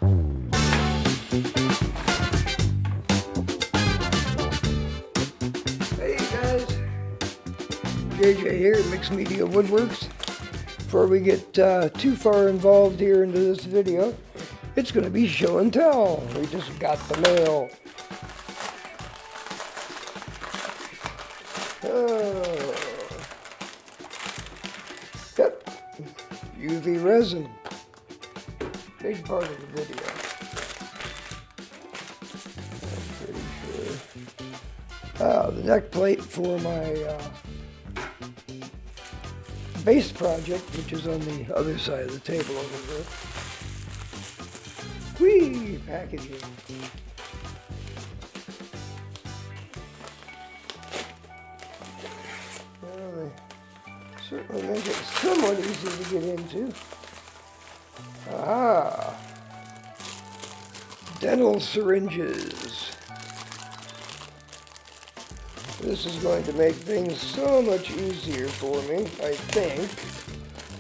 Hey guys, JJ here at Mixed Media Woodworks. Before we get too far involved here into this video, it's going to be show and tell. We just got the mail. Yep, UV resin. Big part of the video. I'm pretty sure. The neck plate for my base project, which is on the other side of the table over there. Whee! Packaging. Well, they certainly make it somewhat easy to get into. Aha! Dental syringes. This is going to make things so much easier for me, I think.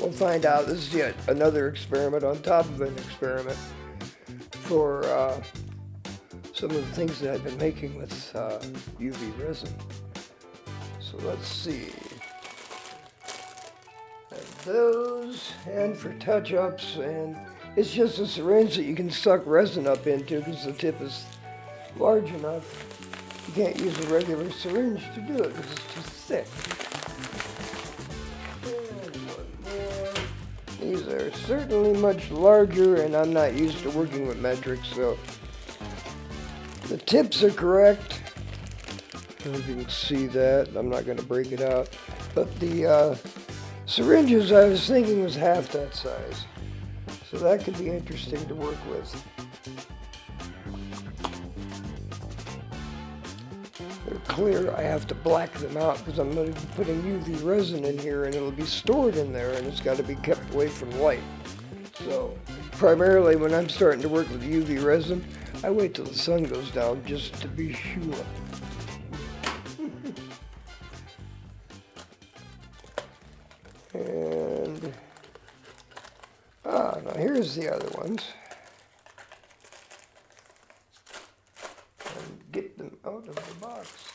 We'll find out. This is yet another experiment on top of an experiment for some of the things that I've been making with UV resin. So let's see. And those, and for touch-ups, and it's just a syringe that you can suck resin up into because the tip is large enough. You can't use a regular syringe to do it because it's too thick. And one more. These are certainly much larger, and I'm not used to working with metrics, so the tips are correct. I don't know if you can see that. I'm not going to break it out. But the syringes I was thinking was half that size. So that could be interesting to work with. They're clear. I have to black them out because I'm going to be putting UV resin in here and it'll be stored in there and it's got to be kept away from light. So primarily when I'm starting to work with UV resin, I wait till the sun goes down just to be sure. And now here's the other ones. Get them out of the box.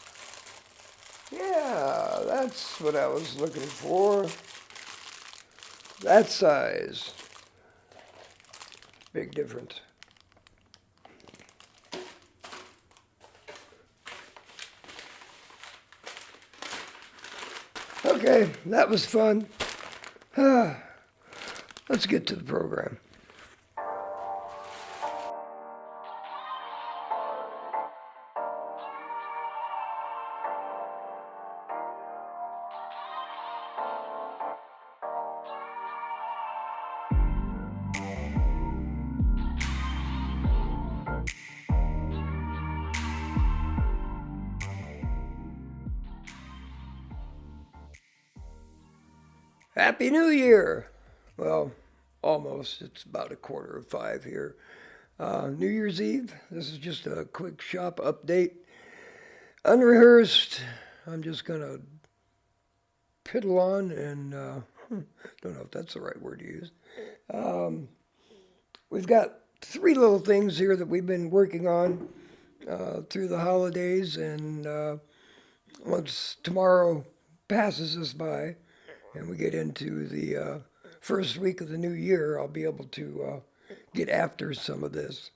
Yeah, that's what I was looking for. That size. Big difference. Okay, that was fun. Let's get to the program. Happy New Year! Well, almost. It's about 4:45 here. New Year's Eve. This is just a quick shop update. Unrehearsed. I'm just going to piddle on and don't know if that's the right word to use. We've got 3 little things here that we've been working on through the holidays, and once tomorrow passes us by, and we get into the first week of the new year, I'll be able to get after some of this.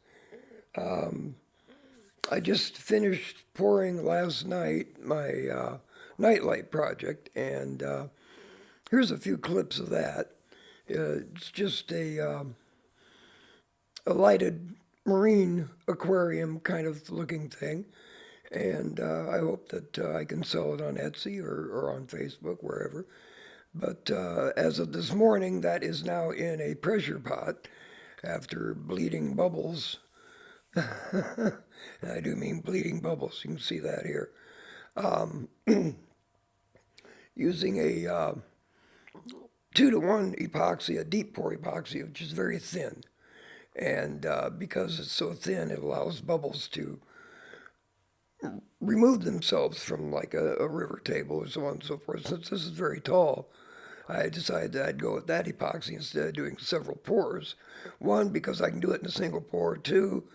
I just finished pouring last night my Nightlight project, and here's a few clips of that. It's just a lighted marine aquarium kind of looking thing, and I hope that I can sell it on Etsy or on Facebook, wherever. But as of this morning, that is now in a pressure pot after bleeding bubbles. And I do mean bleeding bubbles. You can see that here. Using a 2-to-1 epoxy, a deep pour epoxy, which is very thin. And because it's so thin, it allows bubbles to remove themselves from like a river table or so on and so forth. Since this is very tall, I decided that I'd go with that epoxy instead of doing several pours. One, because I can do it in a single pour. Two,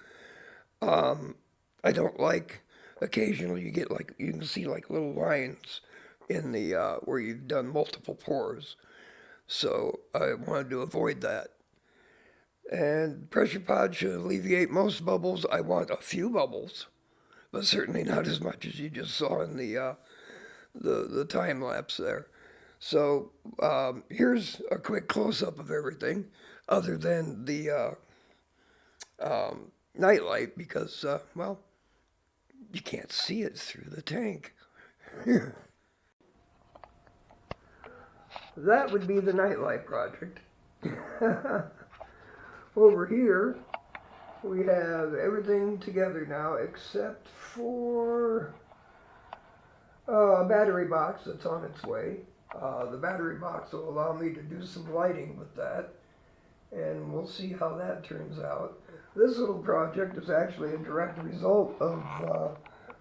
I don't like, occasionally you get like, you can see like little lines in the, where you've done multiple pours. So I wanted to avoid that. And pressure pod should alleviate most bubbles. I want a few bubbles, but certainly not as much as you just saw in the time lapse there. So here's a quick close-up of everything, other than the nightlight, because, well, you can't see it through the tank. That would be the nightlight project. Over here, we have everything together now except for a battery box that's on its way. The battery box will allow me to do some lighting with that, and we'll see how that turns out. This little project is actually a direct result of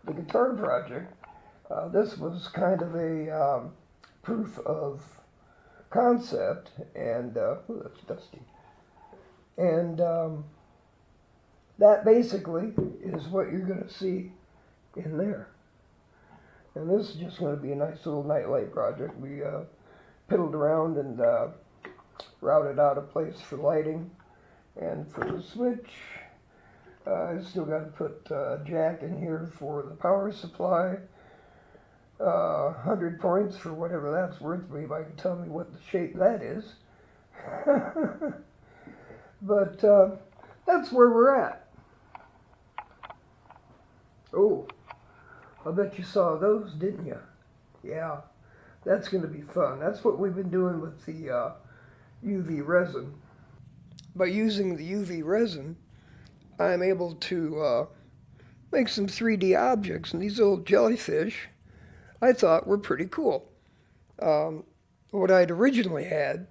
the guitar project. This was kind of a proof of concept, and ooh, that's dusty. And that basically is what you're going to see in there. And this is just going to be a nice little nightlight project. We piddled around and routed out a place for lighting. And for the switch, I still got to put a jack in here for the power supply. 100 points for whatever that's worth. Maybe I can tell me what the shape that is. But that's where we're at. Oh, I bet you saw those, didn't you? Yeah, that's going to be fun. That's what we've been doing with the UV resin. By using the UV resin, I'm able to make some 3D objects, and these little jellyfish I thought were pretty cool. What I'd originally had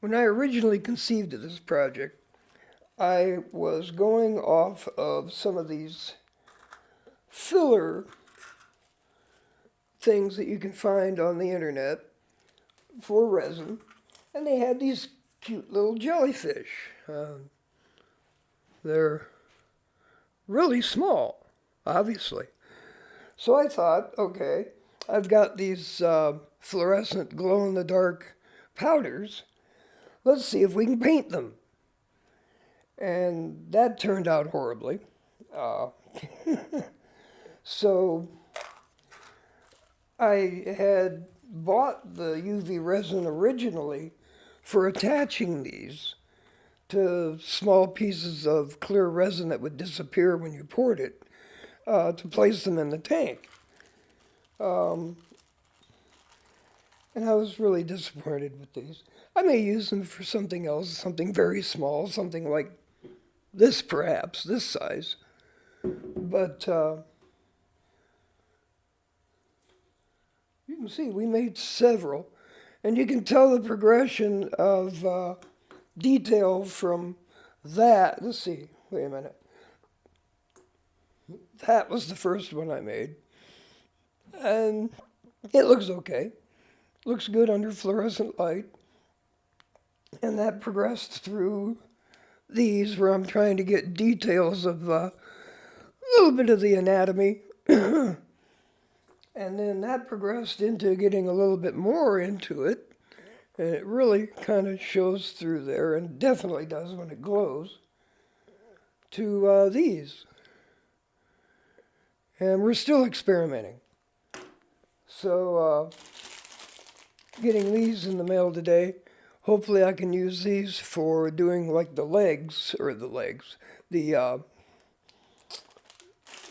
when I originally conceived of this project, I was going off of some of these filler things that you can find on the internet for resin, and they had these cute little jellyfish. They're really small, obviously. So I thought, okay, I've got these fluorescent glow-in-the-dark powders. Let's see if we can paint them. And that turned out horribly. So I had bought the UV resin originally for attaching these to small pieces of clear resin that would disappear when you poured it, to place them in the tank. And I was really disappointed with these. I may use them for something else, something very small, something like this perhaps, this size. But you can see we made several, and you can tell the progression of detail from that. Let's see, wait a minute. That was the first one I made, and it looks okay. Looks good under fluorescent light. And that progressed through these where I'm trying to get details of a little bit of the anatomy. And then that progressed into getting a little bit more into it. And it really kind of shows through there, and definitely does when it glows, to these. And we're still experimenting. So getting these in the mail today. Hopefully I can use these for doing like the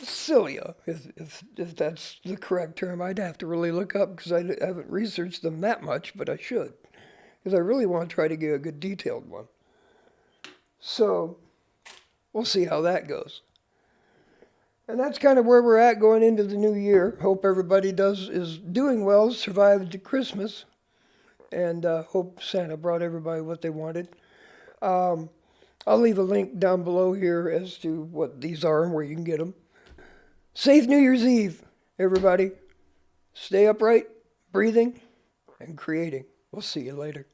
cilia, if that's the correct term. I'd have to really look up because I haven't researched them that much, but I should. Because I really want to try to get a good detailed one. So we'll see how that goes. And that's kind of where we're at going into the new year. Hope everybody is doing well, survived Christmas. And hope Santa brought everybody what they wanted. I'll leave a link down below here as to what these are and where you can get them. Safe New Year's Eve, everybody. Stay upright, breathing, and creating. We'll see you later.